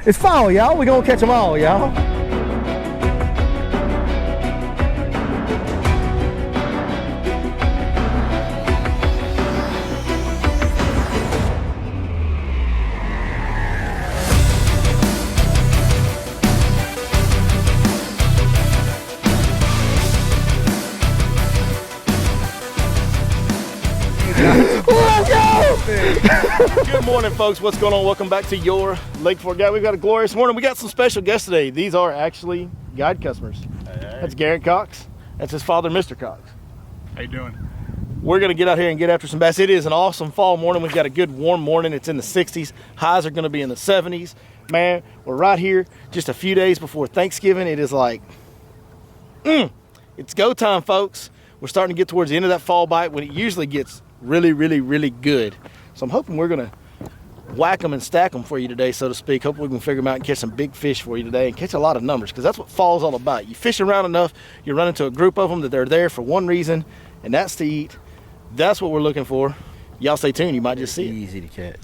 It's fall, y'all. We're gonna catch them all, y'all. Let's go! Good morning, folks. What's going on? Welcome back to your Lake Fork Guide. We've got a glorious morning. We got some special guests today. These are actually guide customers. Hey. That's Garrett Cox. That's his father, Mr. Cox. How you doing? We're going to get out here and get after some bass. It is an awesome fall morning. We've got a good warm morning. It's in the 60s. Highs are going to be in the 70s. Man, we're right here just a few days before Thanksgiving. It is like, it's go time, folks. We're starting to get towards the end of that fall bite when it usually gets really, really, really good. So I'm hoping we're going to whack them and stack them for you today, so to speak. Hopefully we can figure them out and catch some big fish for you today and catch a lot of numbers, because that's what fall's all about. You fish around enough, you run into a group of them that they're there for one reason, and that's to eat. That's what we're looking for. Y'all stay tuned. You might just see it. Easy to catch.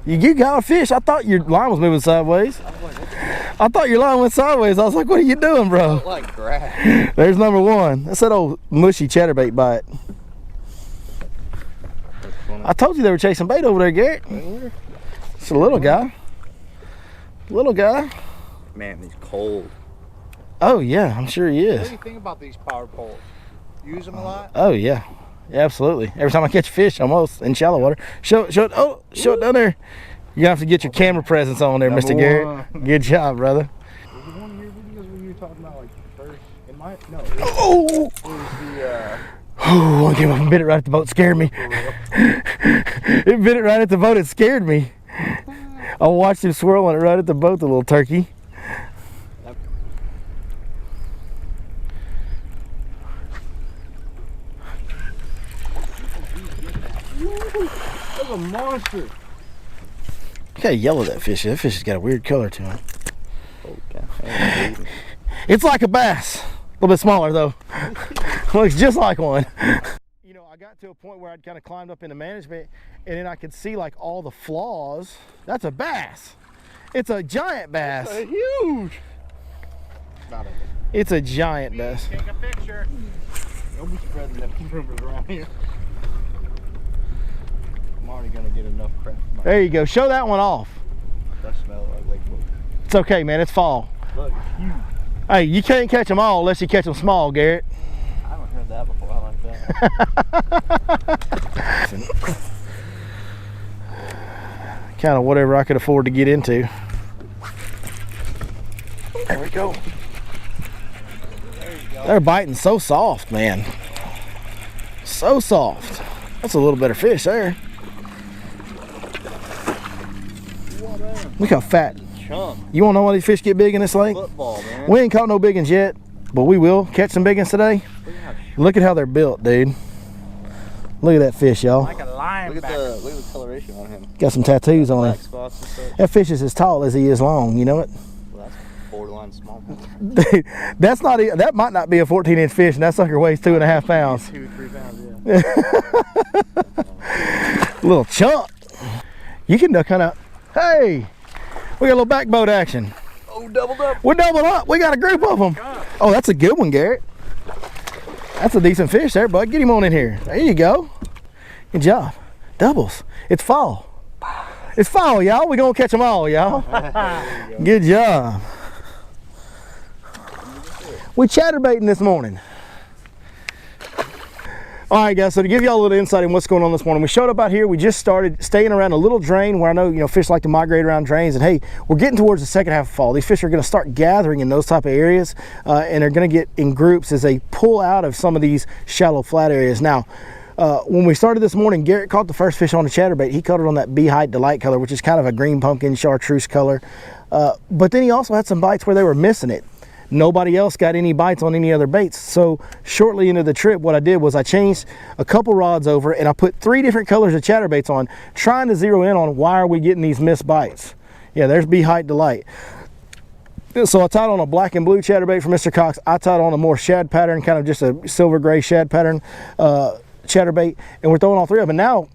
You got a fish. I thought your line was moving sideways. I thought your line went sideways. I was like, what are you doing, bro? Like grass. There's number one. That's that old mushy chatterbait bite. I told you they were chasing bait over there, Garrett. It's a little guy. Little guy. Man, he's cold. Oh, yeah, I'm sure he What is. do you think about these power poles? Use them a lot? Oh, yeah. Yeah, absolutely. Every time I catch a fish, almost in shallow water. Show it down there. You're gonna have to get your camera presence on there, Mr. Garrett. Good job, brother. Was it one of your videos where you were talking about like first? It might no. Oh! It was the Oh, I came up and bit it right at the boat. Scared me. It bit it right at the boat. It scared me. I watched him swirling it right at the boat, the little turkey. That's a monster. You gotta yellow that fish. That fish has got a weird color to him. Okay. It's like a bass. A little bit smaller though. Looks just like one. You know, I got to a point where I'd kind of climbed up into management, and then I could see like all the flaws. That's a bass. It's a giant bass. That's huge. Not a It's a giant bass. Take a picture. Don't be spreading them rumors around here. I'm already gonna get enough crap. There you go. Show that one off. That smell like Lake Fork. It's okay, man. It's fall. Look, it's huge. Hey, you can't catch them all unless you catch them small, Garrett. I haven't heard that before. I like that. Kind of whatever I could afford to get into. There we go. There you go. They're biting so soft, man. So soft. That's a little better fish there. Look how fat. Chum. You want to know why these fish get big in this lake? Football, man. We ain't caught no big ones yet, but we will catch some big ones today. Look at how they're built, dude. Look at that fish, y'all. Like a lion. Look at the coloration on him. Got some tattoos on Black him. spots and stuff. That fish is as tall as he is long, you know it? Well, that's borderline small. Dude, that's not that might not be a 14-inch fish, and that sucker weighs 2.5 pounds. 2-3 pounds, yeah. Little chunk. You can kind of, hey, we got a little back boat action. Oh, doubled up. We're doubled up. We got a group of them. Oh, that's a good one, Garrett. That's a decent fish there, bud. Get him on in here. There you go. Good job. Doubles. It's fall. It's fall, y'all. We're going to catch them all, y'all. Good job. We chatterbaiting this morning. All right, guys, so to give y'all a little insight on what's going on this morning, we showed up out here. We just started staying around a little drain where I know, fish like to migrate around drains. And hey, we're getting towards the second half of fall. These fish are going to start gathering in those type of areas, and they're going to get in groups as they pull out of some of these shallow flat areas. Now, when we started this morning, Garrett caught the first fish on a chatterbait. He caught it on that Bee-Height Delight color, which is kind of a green pumpkin chartreuse color. But then he also had some bites where they were missing it. Nobody else got any bites on any other baits. So shortly into the trip, what I did was I changed a couple rods over and I put 3 different colors of chatterbaits on, trying to zero in on why are we getting these missed bites. Yeah, there's Bee-Height Delight. So I tied on a black and blue chatterbait for Mr. Cox. I tied on a more shad pattern, kind of just a silver gray shad pattern chatterbait, and we're throwing all 3 of them. And now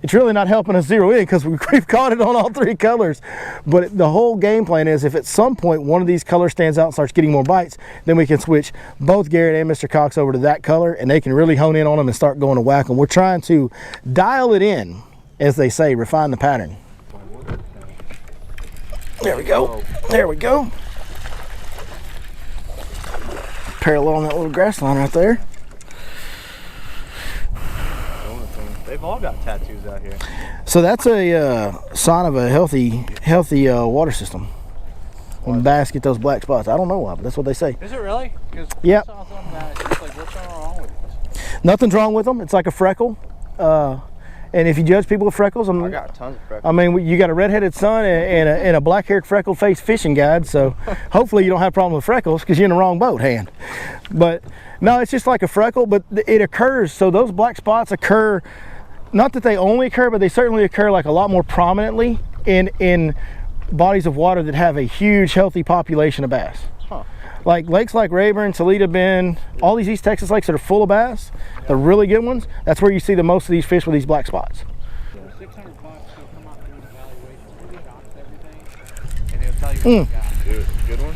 it's really not helping us zero in because we've caught it on all 3 colors. But the whole game plan is if at some point one of these colors stands out and starts getting more bites, then we can switch both Garrett and Mr. Cox over to that color, and they can really hone in on them and start going to whack them. We're trying to dial it in, as they say, refine the pattern. There we go. There we go. Parallel on that little grass line right there. They've all got tattoos out here. So that's a sign of a healthy water system. When bass get those black spots, I don't know why, but that's what they say. Is it really? Because yep. I saw something that it's like, what's wrong with it? Nothing's wrong with them. It's like a freckle. And if you judge people with freckles, I got tons of freckles. I mean, you got a redheaded son and a black-haired, freckled-faced fishing guide, so hopefully you don't have a problem with freckles because you're in the wrong boat, hand. But no, it's just like a freckle, but it occurs. So those black spots occur, not that they only occur, but they certainly occur like a lot more prominently in bodies of water that have a huge, healthy population of bass. Huh. Like lakes like Rayburn, Toledo Bend, all these East Texas lakes that are full of bass, the really good ones, that's where you see the most of these fish with these black spots. $600 to come out and do an evaluation. Really shops everything, and they'll tell you what you got. Dude, good one.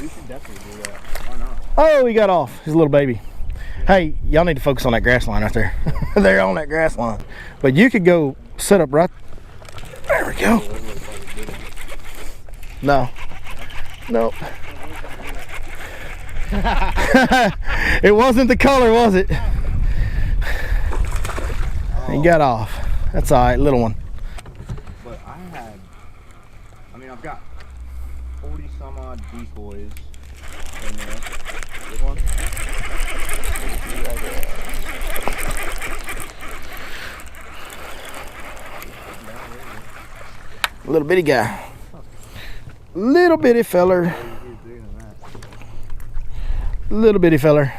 We should definitely do that. Why not? Oh, he got off, his little baby. Hey, y'all need to focus on that grass line right there. They're on that grass line. But you could go set up right, there we go. No. Nope. It wasn't the color, was it? He got off. That's all right, little one. But I've got 40 some odd decoys in there. Good one. Little bitty guy. Little bitty feller. Little bitty feller.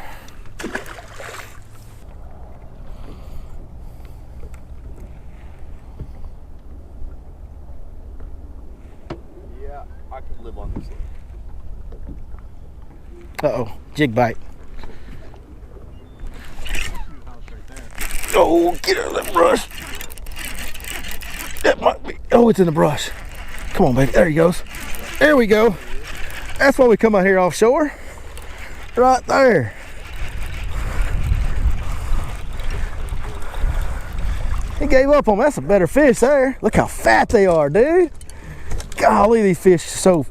Yeah, I could live on this. Uh-oh, jig bite. Oh, get out of that brush. That might be, oh, it's in the brush. Come on, baby, there he goes. There we go. That's why we come out here offshore. Right there. He gave up on me. That's a better fish there. Look how fat they are, dude. Golly, these fish are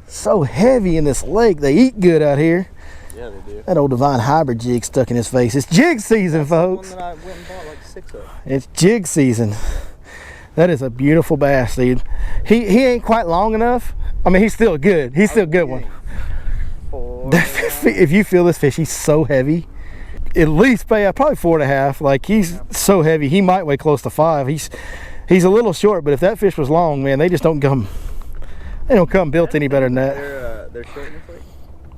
so heavy in this lake. They eat good out here. Yeah, they do. That old Divine Hybrid jig stuck in his face. It's jig season, folks. One that I went and bought like 6 of. It's jig season. That is a beautiful bass, dude. He ain't quite long enough. I mean, he's still good. He's still a good one. If you feel this fish, he's so heavy. At least probably 4.5. Like, he's so heavy. He might weigh close to 5. He's a little short, but if that fish was long, man, they just don't come. They don't come built any better than that. They're short in this lake?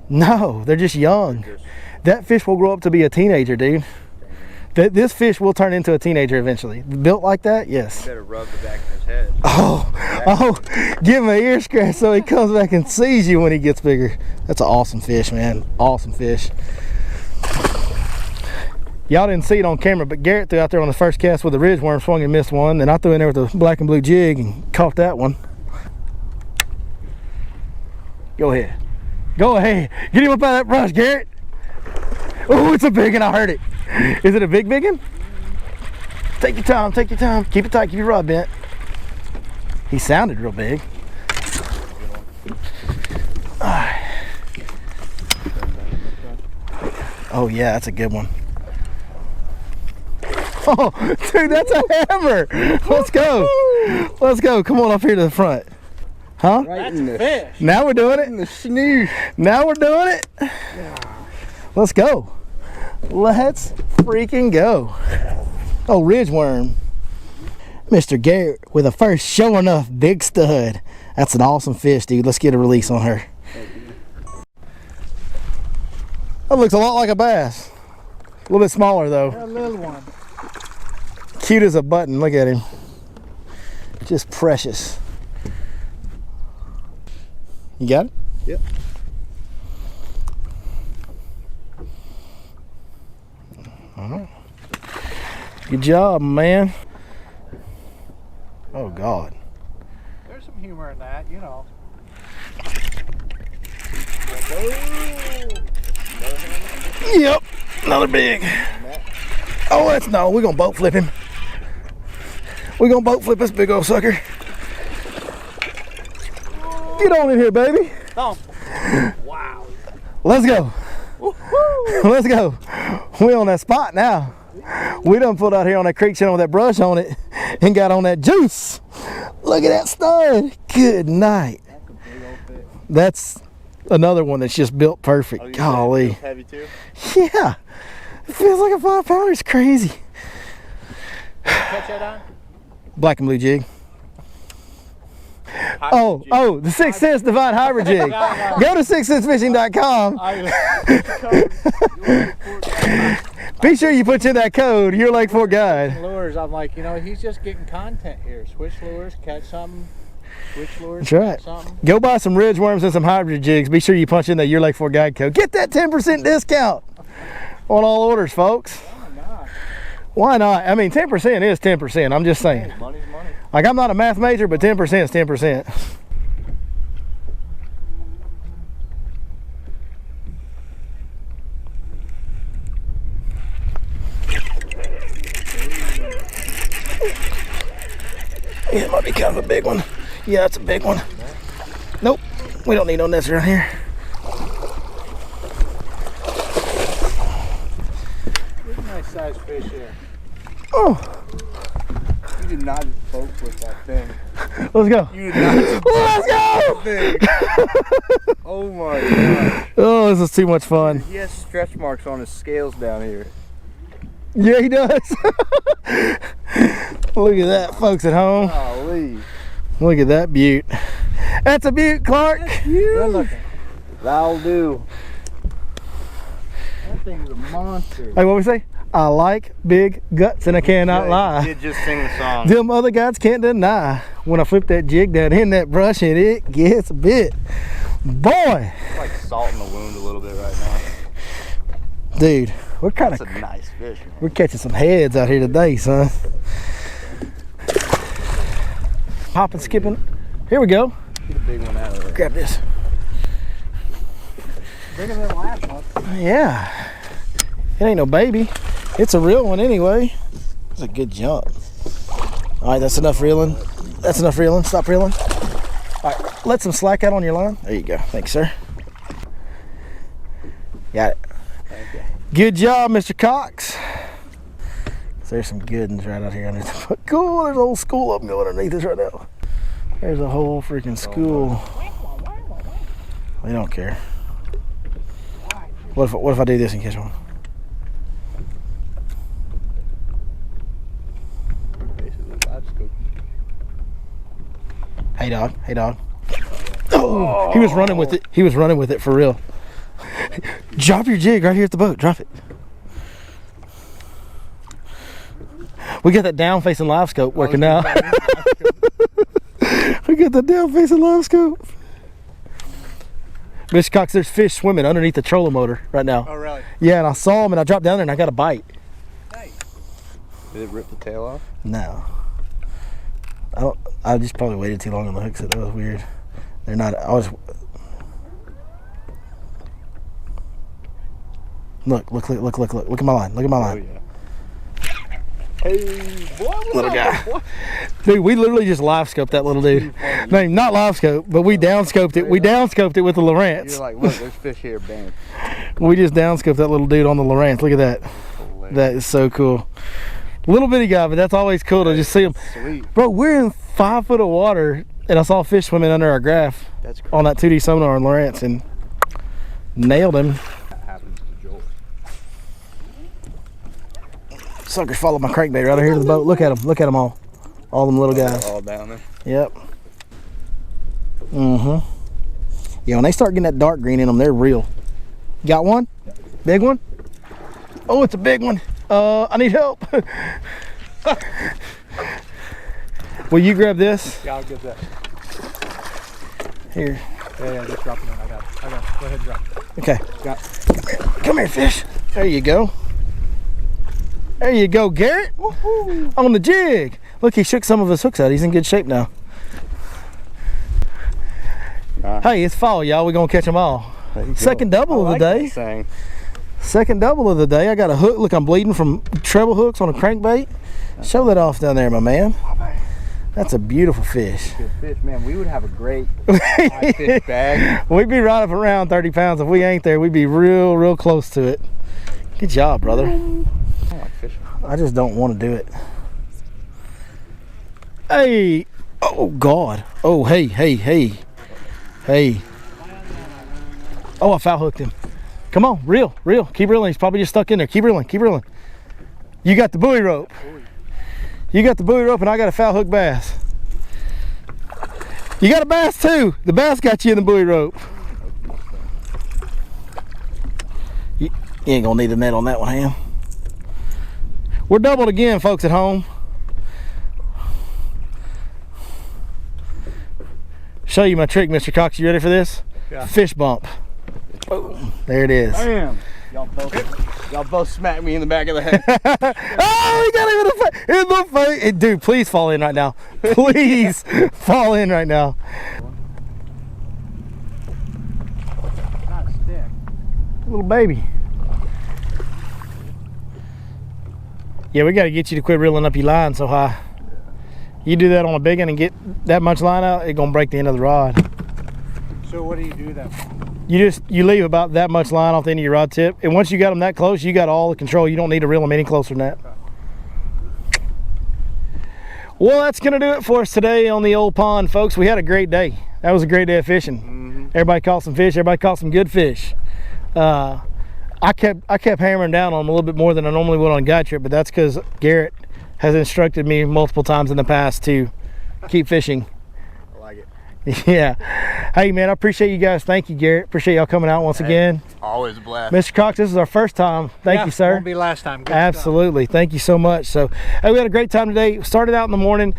No, they're just young. That fish will grow up to be a teenager, dude. This fish will turn into a teenager eventually. Built like that, yes. You better rub the back of his head. Oh, give him an ear scratch so he comes back and sees you when he gets bigger. That's an awesome fish, man. Awesome fish. Y'all didn't see it on camera, but Garrett threw out there on the first cast with a ridge worm, swung and missed one. Then I threw in there with a black and blue jig and caught that one. Go ahead. Go ahead. Get him up out of that brush, Garrett. Oh, it's a big one. I heard it. Is it a big one? Take your time, take your time. Keep it tight, keep your rod bent. He sounded real big. Oh yeah, that's a good one. Oh, dude, that's a hammer. Let's go. Let's go. Come on up here to the front. Huh? Right That's a fish. Now we're doing in it. the snooze. Now we're doing it. Let's go. Let's freaking go. Oh, ridge worm. Mr. Garrett with a first show enough big stud. That's an awesome fish, dude. Let's get a release on her. That looks a lot like a bass. A little bit smaller though. A little one. Cute as a button. Look at him. Just precious. You got it? Yep. Good job, man. Oh, God. There's some humor in that, you know. Yep, another big. Oh, that's no, we're gonna boat flip him. We're gonna boat flip this big old sucker. Get on in here, baby. Oh. Wow. Let's go. Let's go. We on that spot now. We done pulled out here on that creek channel with that brush on it and got on that juice. Look at that stud. Good night. That's a big old fish. That's another one that's just built perfect. Oh, Golly. Heavy too? Yeah. It feels like a 5-pounder. It's crazy. Catch that on? Black and blue jig. Hybrid jig. Oh, the 6 Sense Divine Hybrid Jig. Go to 6censefishing.com. Be sure you put in that code, your Lake Fork Guide. Lures, I'm like, you know, he's just getting content here. Switch lures, catch something. Switch lures, That's right. catch something. Go buy some ridge worms and some hybrid jigs. Be sure you punch in that Your Lake Fork Guide code. Get that 10% discount on all orders, folks. Oh my gosh. Why not? I mean, 10% is 10%. I'm just saying. Money's money. Like, I'm not a math major, but 10% is 10%. Yeah, it might be kind of a big one. Yeah, that's a big one. Nope, we don't need no nets around here. There's a nice sized fish here. Oh, You did not just boat with that thing. let's go. You did not just Let's go! thing. Oh my god. Oh, this is too much fun. He has stretch marks on his scales down here. Yeah, he does. Look at that, folks at home. Golly. Look at that beaut. That's a beaut, Clark. Good looking. That'll do. That thing's a monster. Like what we say? I like big guts and I cannot You lie. did just sing the song. Them other guys can't deny. When I flip that jig down in that brush and it gets bit. Boy, It's like salt in the wound a little bit right now. dude, we're kind That's of a nice fish, man. we're catching some heads out here today, son. Hopping, skipping. Here we go. Get a big one out of there. Grab this. Bigger than the last one. Yeah. It ain't no baby. It's a real one anyway. It's a good jump. All right, that's enough reeling. That's enough reeling. Stop reeling. All right, let some slack out on your line. There you go. Thanks, sir. Got it. Okay. Good job, Mr. Cox. So there's some good ones right out here underneath. Cool, there's a whole school of them going underneath us right now. There's a whole freaking school. They don't care. What if I do this and catch one? Basically, live scoop. Hey dog, hey dog. Oh, he was running with it. He was running with it for real. Drop your jig right here at the boat. Drop it. We got that down facing live scope working now. We got the down facing live scope. Mr. Cox, there's fish swimming underneath the trolling motor right now. Oh, really? Yeah, and I saw them and I dropped down there and I got a bite. Nice. Did it rip the tail off? No. I just probably waited too long on the hook, so that was weird. They're not, Look at my line, look at my Oh, line. yeah. Hey, boy, what's Little up, guy. boy? Dude, we literally just live scoped that little dude. No, not live scope, but we down scoped it. We down scoped it with the You're Lowrance. like, look, there's fish here, bam. We just down scoped that little dude on the Lowrance. Look at that. That is so cool. Little bitty guy, but that's always cool to just see him. Sweet. Bro, we're in 5 foot of water and I saw fish swimming under our graph That's crazy. on that 2D sonar on Lowrance and nailed him. That happens to Joel. Suckers followed my crankbait right here to the boat. Look at them. Look at them all. All them little guys. All down there. Yep. Mm-hmm. Yeah, when they start getting that dark green in them, they're real. Got one? Big one? Oh, it's a big one. I need help. Will you grab this? Yeah, I'll get that. Here. Yeah, just drop it in. I got it. Go ahead and drop it. Okay. Got it. Come here, fish. There you go. There you go, Garrett. On the jig. Look, he shook some of his hooks out. He's in good shape now. Hey, it's fall, y'all. We're going to catch them all. Second double of the day. Second double of the day. I got a hook. Look, I'm bleeding from treble hooks on a crankbait. Show that off down there, my man. That's a beautiful fish. Good fish, man. We would have a great fish bag. We'd be right up around 30 pounds. If we ain't there, we'd be real close to it. Good job, brother. I like fishing. I just don't want to do it. Hey. Oh, God. Oh, hey. Oh, I foul hooked him. Come on, reel. Keep reeling. He's probably just stuck in there. Keep reeling. You got the buoy rope. You got the buoy rope, and I got a foul hook bass. You got a bass too. The bass got you in the buoy rope. You ain't gonna need a net on that one, Ham. We're doubled again, folks at home. Show you my trick, Mr. Cox. You ready for this? Yeah. Fish bump. Oh, there it is. Bam! Y'all both smacked me in the back of the head. Oh, he got him in the face. Dude, please fall in right now. Please fall in right now. Not a stick. Little baby. Yeah, we got to get you to quit reeling up your line so high. You do that on a big one and get that much line out, it's gonna break the end of the rod. So what do you do then? You leave about that much line off the end of your rod tip, and once you got them that close, you got all the control. You don't need to reel them any closer than that. Well, that's gonna do it for us today on the old pond, folks. We had a great day. That was a great day of fishing. Everybody caught some fish. Everybody caught some good fish. I kept hammering down on them a little bit more than I normally would on a guide trip, but that's because Garrett has instructed me multiple times in the past to keep fishing. I like it. Yeah. Hey, man, I appreciate you guys. Thank you, Garrett. Appreciate y'all coming out once again. Always a blast. Mr. Cox, this is our first time. Thank you, sir. Won't be last time. Good Absolutely. Thank you so much. So, hey, we had a great time today. Started out in the morning,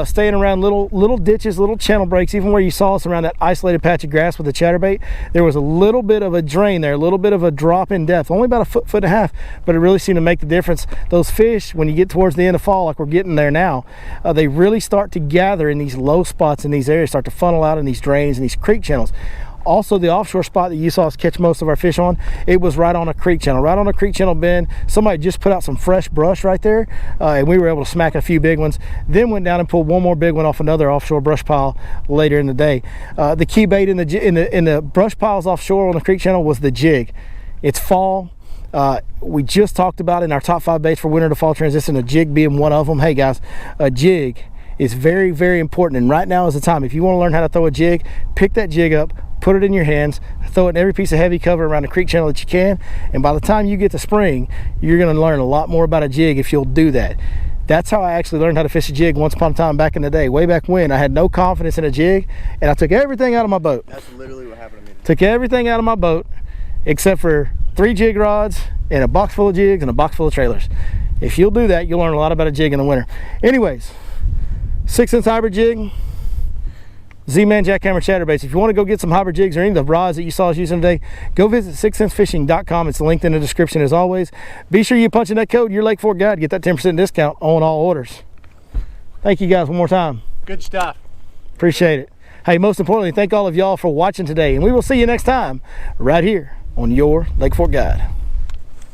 staying around little ditches, little channel breaks. Even where you saw us around that isolated patch of grass with the chatterbait, there was a little bit of a drain there, a little bit of a drop in depth, only about a foot and a half, but it really seemed to make the difference. Those fish, when you get towards the end of fall, like we're getting there now, they really start to gather in these low spots in these areas, start to funnel out in these drains and these creek channels. Also, the offshore spot that you saw us catch most of our fish on, it was right on a creek channel bend. Somebody just put out some fresh brush right there, and we were able to smack a few big ones. Then went down and pulled one more big one off another offshore brush pile later in the day. The key bait in the brush piles offshore on the creek channel was the jig. It's fall. We just talked about in our top 5 baits for winter to fall transition, a jig being one of them. Hey guys, a jig is very important, and right now is the time. If you want to learn how to throw a jig, pick that jig up, put it in your hands, throw it in every piece of heavy cover around the creek channel that you can, and by the time you get to spring, you're going to learn a lot more about a jig if you'll do that. That's how I actually learned how to fish a jig once upon a time back in the day. Way back when, I had no confidence in a jig, and I took everything out of my boat. That's literally what happened to me. Took everything out of my boat except for 3 jig rods and a box full of jigs and a box full of trailers. If you'll do that, you'll learn a lot about a jig in the winter. Anyways, 6-inch hybrid jig, Z-Man jackhammer chatterbaits. If you want to go get some hybrid jigs or any of the rods that you saw us using today, go visit 6centsfishing.com. It's linked in the description as always. Be sure you punch in that code, your Lake Fork Guide, to get that 10% discount on all orders. Thank you guys one more time. Good stuff. Appreciate it. Hey, most importantly, thank all of y'all for watching today, and we will see you next time right here on your Lake Fork Guide.